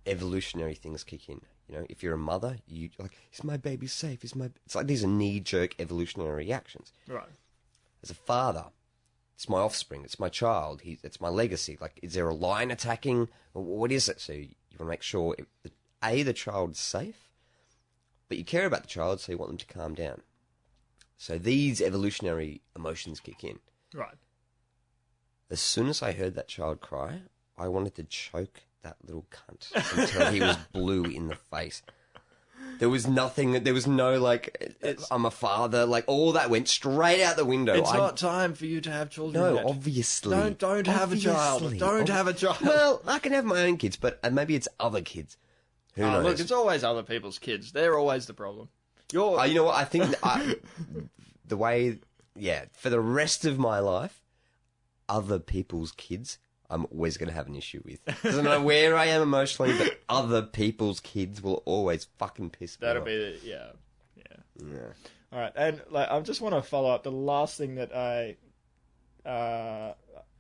A: evolutionary things kick in. If you're a mother, you're like, is my baby safe? It's like these are knee-jerk evolutionary reactions.
B: Right.
A: As a father, it's my offspring, it's my child, it's my legacy. Like, is there a lion attacking? What is it? So you want to make sure, the child's safe, but you care about the child, so you want them to calm down. So these evolutionary emotions kick in.
B: Right.
A: As soon as I heard that child cry, I wanted to choke that little cunt until he was blue in the face. There was nothing, there was no, like, I'm a father, like, all that went straight out the window.
B: It's not time for you to have children yet.
A: Obviously.
B: Don't have a child. Don't have a child.
A: Well, I can have my own kids, but maybe it's other kids. Who knows?
B: Look, it's always other people's kids. They're always the problem.
A: You know what, I think the way, for the rest of my life, other people's kids I'm always going to have an issue with. Doesn't matter where I am emotionally, but other people's kids will always fucking piss me off.
B: That'll be, yeah. All right, and like I just want to follow up the last thing that I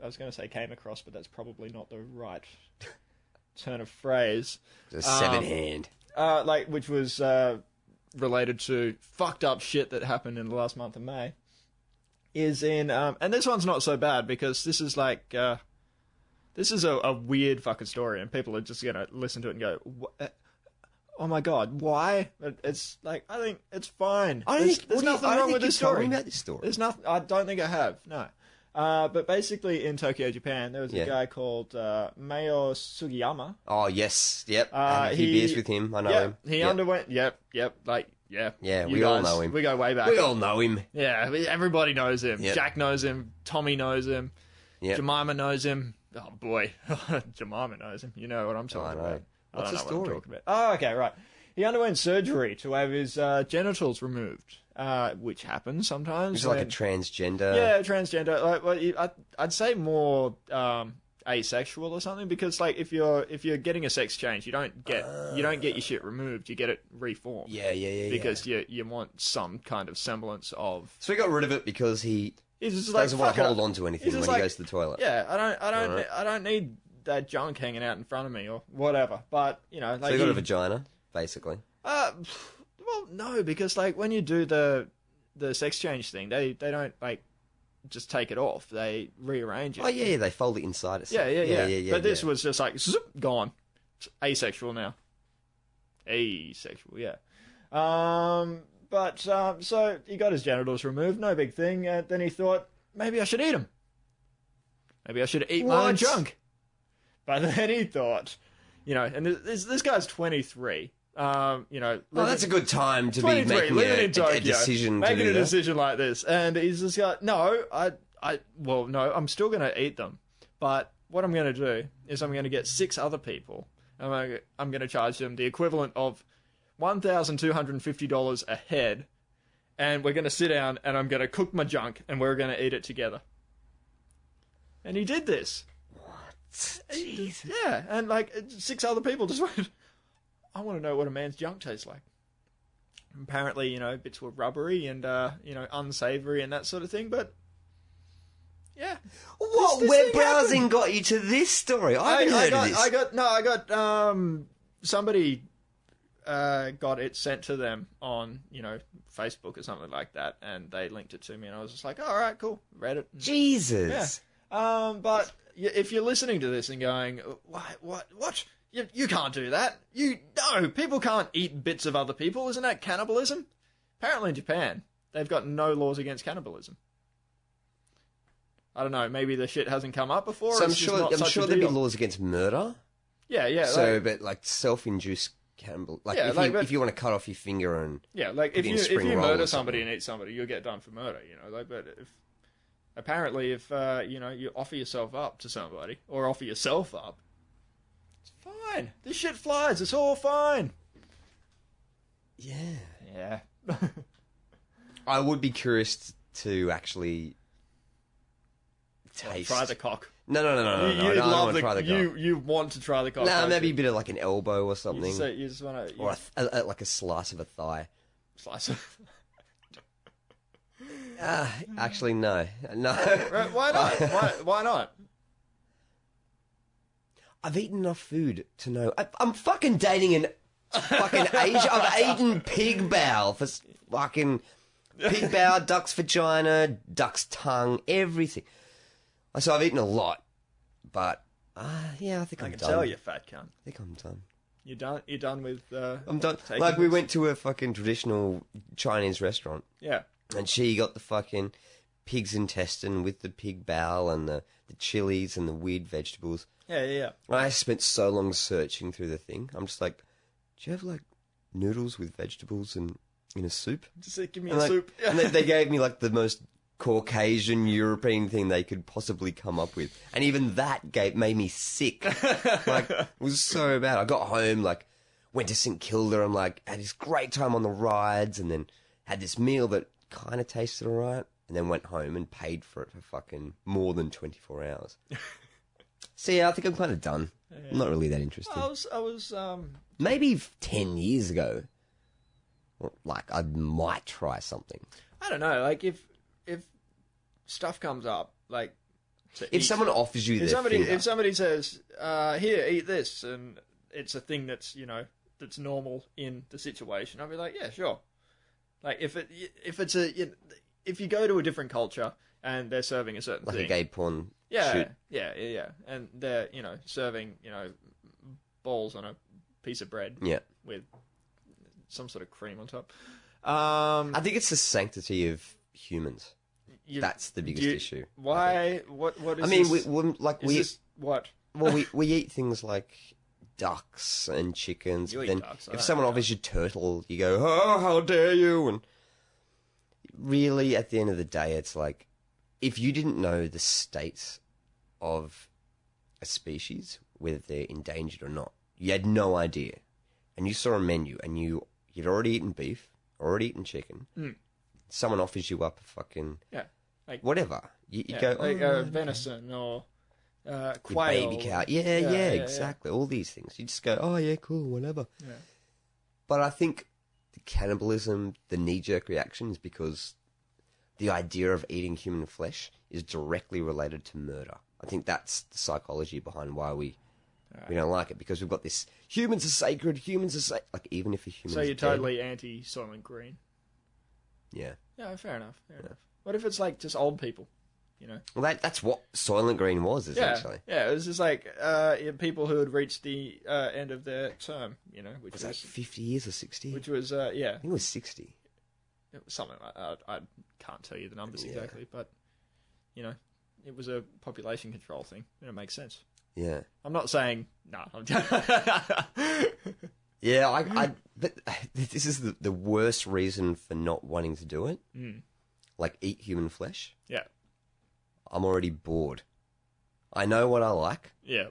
B: was going to say came across, but that's probably not the right turn of phrase.
A: The severed hand.
B: Which was related to fucked up shit that happened in the last month of May. Is in, and this one's not so bad because this is like... This is a weird fucking story, and people are just going to listen to it and go, oh my god, why? It's like, I think it's fine. There's nothing wrong with this story.
A: About this story.
B: There's nothing, I don't think I have, no. But basically, in Tokyo, Japan, there was a guy called Mayo Sugiyama.
A: Oh, yes, yep. I had a few beers with him, I know him.
B: He underwent,
A: Yeah, we all know him.
B: We go way back.
A: We all know him.
B: Yeah, everybody knows him.
A: Yep.
B: Jack knows him. Tommy knows him.
A: Yep.
B: Jemima knows him. Oh, boy. Jemima knows him. You know what I'm talking about.
A: What's the story?
B: What I'm talking about. Oh, okay, right. He underwent surgery to have his genitals removed, which happens sometimes.
A: He's like a transgender.
B: Yeah, transgender. I'd say more asexual or something, because like if you're getting a sex change, you don't get your shit removed. You get it reformed.
A: Yeah.
B: Because you want some kind of semblance of.
A: So he got rid of it because he
B: He's just
A: Doesn't want
B: fuck
A: to
B: it.
A: hold on to anything
B: He's
A: when
B: just
A: he goes to the toilet.
B: Yeah, I don't need that junk hanging out in front of me or whatever. But like,
A: So you got a vagina, basically.
B: Well, no, because like when you do the sex change thing, they don't like just take it off. They rearrange it.
A: Oh yeah, they fold it inside itself.
B: Yeah. But this was just like zoop, gone. It's asexual now. Asexual, yeah. So he got his genitals removed, no big thing. And then he thought, maybe I should eat them. Maybe I should eat my own junk. But then he thought, and this guy's 23.
A: That's a good time to be making a decision.
B: Making a decision like this, and he's just like, no, I'm still going to eat them, but what I'm going to do is I'm going to get 6 other people. I'm going to charge them the equivalent of $1,250 a head, and we're going to sit down and I'm going to cook my junk and we're going to eat it together. And he did this.
A: What? Jesus.
B: Yeah, and like 6 other people just went, I want to know what a man's junk tastes like. Apparently, bits were rubbery and, unsavory and that sort of thing, but yeah.
A: What web browsing got you to this story? I haven't heard of this.
B: Somebody got it sent to them on, Facebook or something like that, and they linked it to me, and I was just like, all right, cool, read it.
A: Jesus.
B: Yeah. But if you're listening to this and going, what? You can't do that. No, people can't eat bits of other people. Isn't that cannibalism? Apparently in Japan, they've got no laws against cannibalism. I don't know, maybe the shit hasn't come up before.
A: So I'm sure there'd be laws against murder.
B: Yeah.
A: So, but like self-induced cannibal, if you want to cut off your finger and
B: if you murder somebody and eat somebody, you'll get done for murder. But if you offer yourself up to somebody or offer yourself up, it's fine. This shit flies. It's all fine.
A: Yeah. I would be curious to actually taste.
B: Try the cock.
A: No. I don't want to try the cock.
B: You want to try the cock?
A: No, maybe a bit of like an elbow or something.
B: You just want to,
A: or like a slice of a thigh.
B: Slice of.
A: Actually, no.
B: Why not? Why not?
A: I've eaten enough food to know. I'm fucking dating an fucking Asian. I've eaten pig bowel for fucking pig bowel, duck's vagina, duck's tongue, everything. So I've eaten a lot, but I think I'm done.
B: I can tell you, fat cunt.
A: I think I'm done.
B: You're done. You're done with.
A: I'm done. Like we went to a fucking traditional Chinese restaurant.
B: Yeah.
A: And she got the fucking pig's intestine with the pig bowel and the chilies and the weird vegetables.
B: Yeah.
A: I spent so long searching through the thing. I'm just like, do you have like noodles with vegetables and in a soup?
B: Just give me a soup.
A: And they gave me like the most Caucasian European thing they could possibly come up with, and even that made me sick. Like, it was so bad. I got home, like, went to St Kilda, and like had this great time on the rides, and then had this meal that kind of tasted alright, and then went home and paid for it for fucking more than 24 hours. So yeah, I think I'm kind of done. Yeah. I'm not really that interested.
B: I was
A: maybe 10 years ago, like I might try something.
B: I don't know, like if stuff comes up, like
A: if someone offers you
B: if somebody says, here, eat this, and it's a thing that's that's normal in the situation, I'll be like, yeah, sure. Like if you go to a different culture and they're serving a certain thing,
A: like a gay porn shoot.
B: Yeah, and they're serving balls on a piece of bread, with some sort of cream on top.
A: I think it's the sanctity of humans. That's the biggest issue.
B: Why? What is?
A: I mean,
B: this? What?
A: Well, we eat things like ducks and chickens.
B: You eat
A: then
B: ducks,
A: if someone offers you turtle, you go, "Oh, how dare you!" And really, at the end of the day, it's like, if you didn't know the state of a species, whether they're endangered or not, you had no idea, and you saw a menu, and you'd already eaten beef, already eaten chicken. Someone offers you up a fucking
B: like
A: whatever. You go,
B: like venison or quail,
A: baby cow. Yeah, exactly. All these things. You just go, oh yeah, cool, whatever.
B: Yeah.
A: But I think the cannibalism, the knee-jerk reaction is because the idea of eating human flesh is directly related to murder. I think that's the psychology behind why we don't like it, because we've got this, humans are sacred, like, even if a human
B: So you're
A: dead,
B: totally anti-Soylent Green.
A: Yeah.
B: Yeah, fair enough. What if it's like just old people, you know?
A: Well, that's what Soylent Green was, essentially.
B: Yeah, it was just like people who had reached the end of their term, you know, which was
A: that 50 years or 60?
B: Which was,
A: I think it was 60.
B: It was something like that. I can't tell you the numbers exactly, but, you know, it was a population control thing, and it makes sense.
A: Yeah.
B: I'm not saying, no.
A: Yeah, but this is the worst reason for not wanting to do it. Like, eat human flesh.
B: Yeah.
A: I'm already bored. I know what I like.
B: Yeah.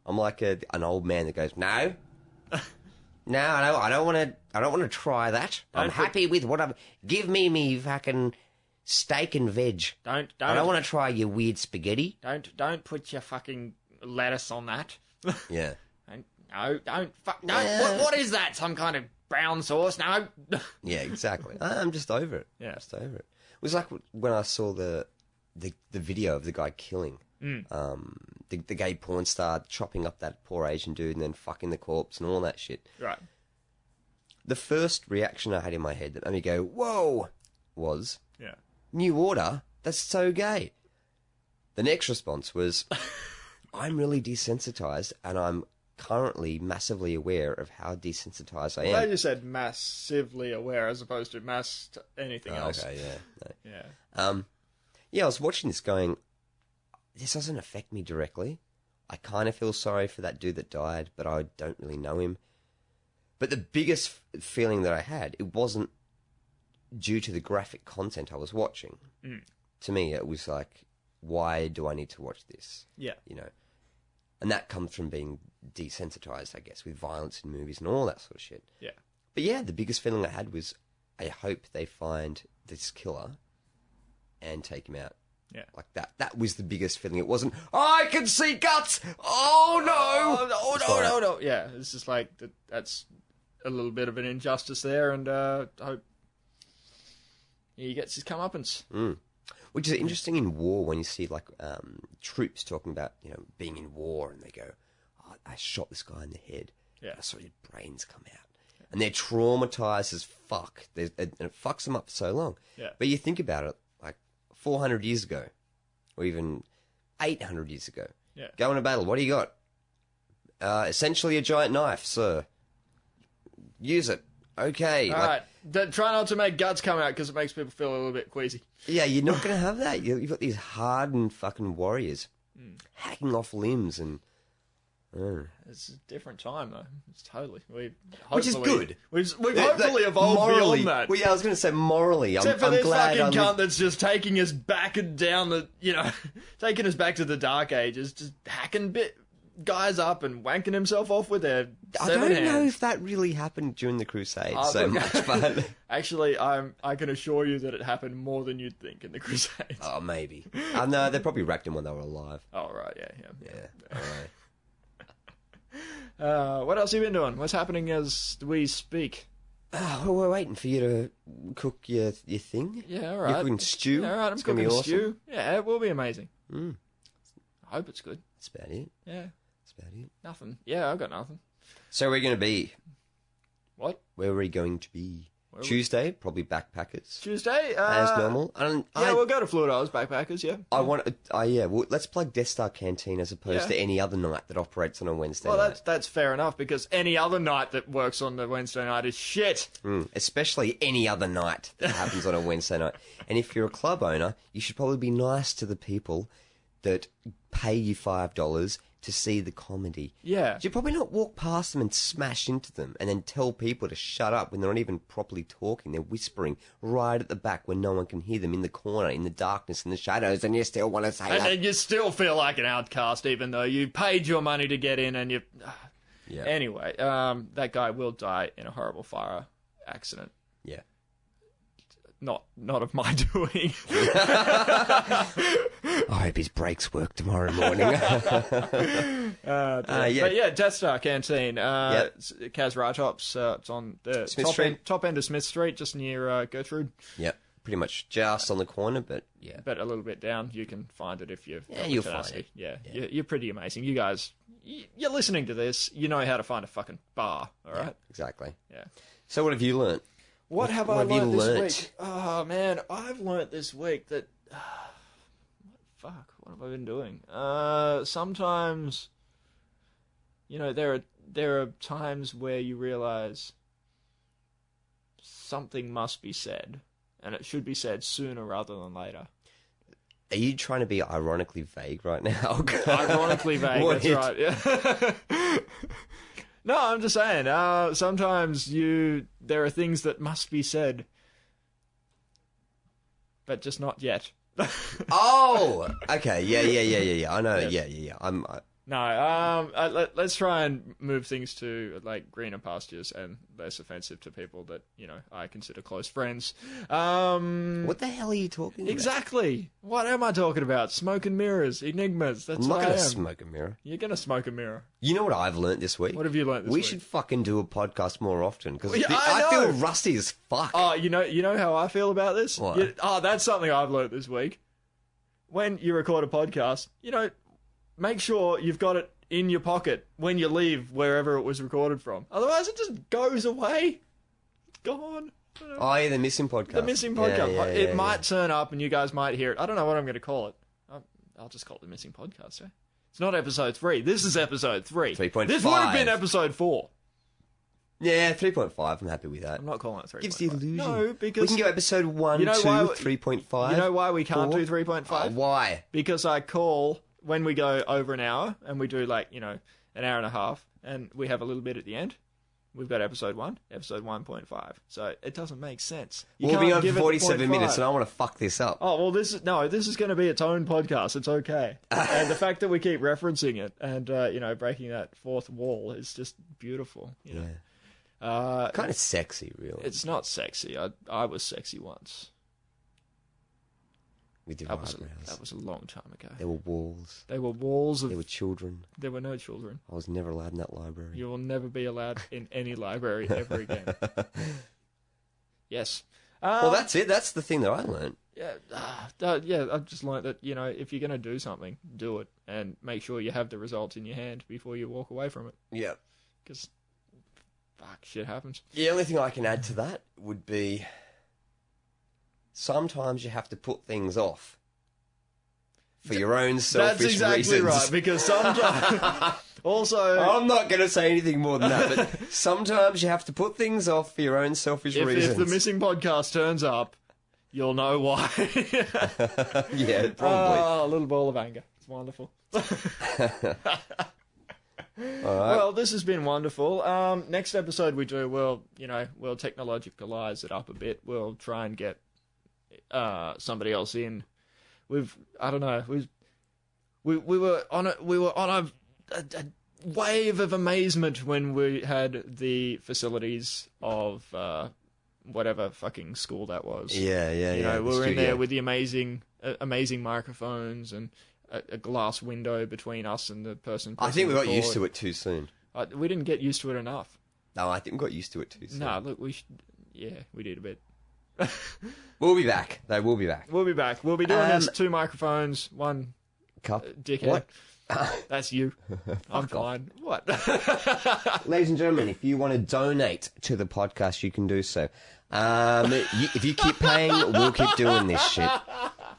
A: I'm like an old man that goes, no, I don't want to try that. I'm happy with what I'm. Give me fucking steak and veg. I don't want to try your weird spaghetti.
B: Don't put your fucking lettuce on that.
A: Yeah.
B: No. What is that? Some kind of brown sauce? No.
A: Yeah, exactly. I'm just over it.
B: Yeah.
A: Just over it. It was like when I saw the video of the guy killing the gay porn star, chopping up that poor Asian dude and then fucking the corpse and all that shit.
B: Right.
A: The first reaction I had in my head that made me go, whoa, was, New Order? That's so gay. The next response was, I'm really desensitized and I'm currently massively aware of how desensitized I am.
B: Well, you said massively aware as opposed to anything else.
A: Okay, yeah. No.
B: Yeah.
A: Yeah, I was watching this going, this doesn't affect me directly. I kind of feel sorry for that dude that died, but I don't really know him. But the biggest feeling that I had, it wasn't due to the graphic content I was watching. To me, it was like, why do I need to watch this?
B: Yeah.
A: You know? And that comes from being desensitized, I guess, with violence in movies and all that sort of shit.
B: Yeah.
A: But yeah, the biggest feeling I had was, I hope they find this killer and take him out.
B: Yeah.
A: Like that. That was the biggest feeling. It wasn't, I can see guts! Oh no!
B: Oh no. Yeah, it's just like, that's a little bit of an injustice there, and I hope he gets his comeuppance.
A: Which is interesting in war when you see like troops talking about, you know, being in war and they go, oh, I shot this guy in the head.
B: Yeah.
A: I saw his brains come out. And they're traumatized as fuck. And it fucks them up for so long.
B: Yeah.
A: But you think about it, like 400 years ago, or even 800 years ago, go in a battle, what do you got? Essentially a giant knife, sir. Use it. Okay.
B: All right. Try not to make guts come out because it makes people feel a little bit queasy.
A: Yeah, you're not going to have that. You've got these hardened fucking warriors hacking off limbs and...
B: It's a different time, though. It's totally...
A: Which is good.
B: We've hopefully evolved
A: morally,
B: beyond that.
A: Well, yeah, I was going to say morally.
B: Except for
A: I'm
B: this
A: glad
B: fucking cunt that's just taking us back and down the... You know, taking us back to the Dark Ages, just hacking guys up and wanking himself off with their severed hands.
A: I don't know if that really happened during the Crusades so much, but...
B: Actually, I can assure you that it happened more than you'd think in the Crusades.
A: Oh, maybe. No, they probably wrecked him when they were alive.
B: Oh, right, yeah.
A: All right.
B: What else have you been doing? What's happening as we speak?
A: Well, we're waiting for you to cook your thing.
B: Yeah, all right.
A: You're cooking stew.
B: Yeah, all right, I'm
A: it's gonna
B: cooking
A: be awesome.
B: stew. Yeah, it will be amazing.
A: I
B: hope it's good.
A: That's about it.
B: Yeah.
A: That's about it.
B: Nothing. Yeah, I've got nothing.
A: So where are we going to be?
B: What?
A: Where are we going to be? Tuesday, probably backpackers.
B: Tuesday?
A: As normal.
B: We'll go to Florida as backpackers, yeah.
A: Well, let's plug Death Star Canteen as opposed to any other night that operates on a Wednesday night.
B: Well, that's fair enough, because any other night that works on the Wednesday night is shit.
A: Especially any other night that happens on a Wednesday night. And if you're a club owner, you should probably be nice to the people that pay you $5 to see the comedy.
B: Yeah.
A: You'd probably not walk past them and smash into them and then tell people to shut up when they're not even properly talking. They're whispering right at the back when no one can hear them in the corner, in the darkness, in the shadows, and you still want to say that.
B: And you still feel like an outcast even though you paid your money to get in and you...
A: Yeah.
B: Anyway, that guy will die in a horrible fire accident.
A: Yeah.
B: Not of my doing.
A: I hope his brakes work tomorrow morning.
B: But yeah, Death Star Canteen. Kaz Rytop's it's on the
A: Smith Street.
B: top end of Smith Street, just near Gertrude.
A: Yep. pretty much just on the corner, but yeah.
B: But a little bit down, you can find it if you've got
A: you'll
B: tenacity.
A: find it.
B: Yeah. You're pretty amazing. You guys, you're listening to this, you know how to find a fucking bar, all right?
A: Yeah, exactly.
B: Yeah.
A: So what have you learnt?
B: What have I learnt this week? Oh, man, I've learnt this week that... what have I been doing? Sometimes, you know, there are times where you realise something must be said, and it should be said sooner rather than later.
A: Are you trying to be ironically vague right now?
B: Ironically vague, that's right. Yeah. No, I'm just saying, sometimes there are things that must be said, but just not yet.
A: Oh, okay, yeah. I know,
B: Yes.
A: yeah.
B: No, let's try and move things to like greener pastures and less offensive to people that, you know, I consider close friends.
A: What the hell are you talking about?
B: Exactly. What am I talking about? Smoke and mirrors, enigmas. That's
A: I'm not
B: what I
A: going to
B: am.
A: smoke a mirror.
B: You're gonna smoke a mirror.
A: You know what I've learnt this week?
B: What have you learnt this
A: we
B: week?
A: should fucking do a podcast more often because
B: Yeah,
A: I
B: I
A: feel
B: know.
A: rusty as fuck.
B: Oh, you know how I feel about this?
A: What?
B: That's something I've learnt this week. When you record a podcast, you know, make sure you've got it in your pocket when you leave wherever it was recorded from. Otherwise, it just goes away. It's gone.
A: Oh, yeah, the missing podcast.
B: The missing podcast.
A: Yeah,
B: It might turn up and you guys might hear it. I don't know what I'm going to call it. I'll just call it the missing podcast. Eh? It's not episode 3. This is episode 3.
A: 3.5.
B: This would have been episode 4.
A: Yeah, 3.5. I'm happy with that.
B: I'm not calling it 3.5.
A: Gives the illusion.
B: No, because...
A: We can go episode 1,
B: You know
A: 2,
B: why-
A: 3.5.
B: You know why we can't
A: 4?
B: do 3.5?
A: Why?
B: Because I call when we go over an hour and we do like, you know, an hour and a half and we have a little bit at the end. We've got episode 1, episode 1.5. So it doesn't make sense. You
A: We'll be
B: can't
A: on
B: give
A: for
B: it
A: 47 minutes
B: 0.5.
A: and I want to fuck this up.
B: Oh, well, this is going to be its own podcast. It's okay. And the fact that we keep referencing it and, you know, breaking that fourth wall is just beautiful. You know?
A: Kind of sexy, really.
B: It's not sexy. I was sexy once.
A: With your
B: That was
A: eyebrows.
B: a long time ago.
A: There were walls.
B: They were walls of...
A: There were children.
B: There were no children.
A: I was never allowed in that library.
B: You will never be allowed in any library ever again. Yes.
A: Well, that's it. That's the thing that I learned.
B: Yeah, I've just learned that, you know, if you're going to do something, do it. And make sure you have the results in your hand before you walk away from it.
A: Yeah.
B: Because, fuck, shit happens.
A: The only thing I can add to that would be sometimes you have to put things off for your own selfish
B: That's exactly
A: reasons.
B: right, because sometimes... Also...
A: I'm not going to say anything more than that, but sometimes you have to put things off for your own selfish reasons.
B: If the missing podcast turns up, you'll know why.
A: Yeah, probably.
B: Oh, a little ball of anger. It's wonderful.
A: All right.
B: Well, this has been wonderful. Next episode we do, we'll technologicalize it up a bit. We'll try and get somebody else in. We were on a wave of amazement when we had the facilities of whatever fucking school that was.
A: Yeah.
B: You know, we were in
A: studio.
B: there with the amazing microphones and a glass window between us and the person.
A: I think we got used to it too soon.
B: We didn't get used to it enough.
A: No, I think we got used to it too soon.
B: No, look, we did a bit.
A: We'll be back. They will be back.
B: We'll be back. We'll be doing this 2 microphones, 1
A: Cup.
B: dickhead.
A: What?
B: That's you. I'm fine. What?
A: Ladies and gentlemen, if you want to donate to the podcast, you can do so. If you keep paying, we'll keep doing this shit.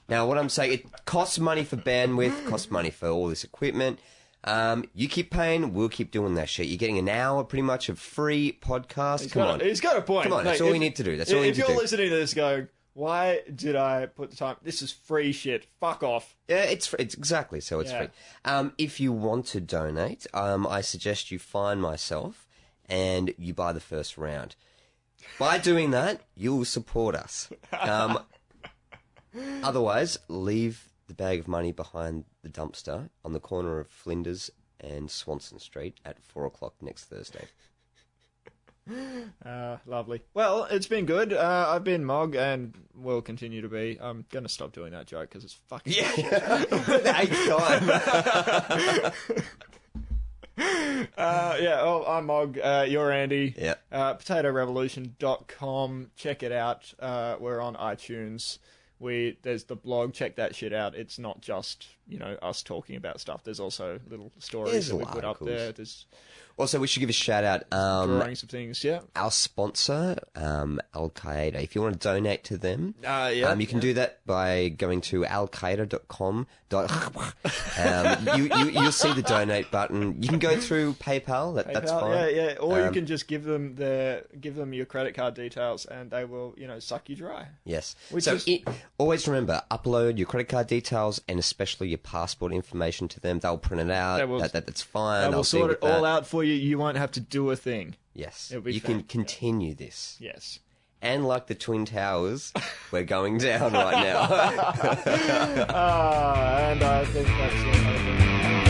A: Now, what I'm saying, it costs money for bandwidth, costs money for all this equipment. You keep paying, we'll keep doing that shit. You're getting an hour, pretty much, of free podcast. Come on.
B: He's got a point.
A: Come on, that's all you need to do. That's all you need to
B: If
A: do.
B: you're listening to this going, why did I put the time? This is free shit. Fuck off.
A: Yeah, it's exactly so. It's
B: Yeah.
A: free. If you want to donate, I suggest you find myself and you buy the first round. By doing that, you'll support us. Otherwise, leave the bag of money behind the dumpster on the corner of Flinders and Swanson Street at 4:00 next Thursday.
B: Lovely. Well, it's been good. I've been Mog and will continue to be. I'm going to stop doing that joke because it's fucking
A: Yeah, for the 8th time.
B: I'm Mog. You're Andy.
A: Yeah.
B: PotatoRevolution.com. Check it out. We're on iTunes. There's the blog. Check that shit out. It's not just, us talking about stuff. There's also little stories that we put up there. There's
A: Also, we should give a shout out.
B: drawings of things, yeah.
A: Our sponsor, Al Qaeda. If you want to donate to them, you can do that by going to alqaeda.com. You'll see the donate button. You can go through PayPal. That's fine.
B: Yeah. Or you can just give them your credit card details, and they will, suck you dry.
A: Yes. Always remember, upload your credit card details and especially your passport information to them. They'll print it out. That's fine.
B: They will sort it all out for you. You won't have to do a thing.
A: Yes. You can continue this.
B: Yes.
A: And like the Twin Towers, we're going down right now.
B: And I think that's it.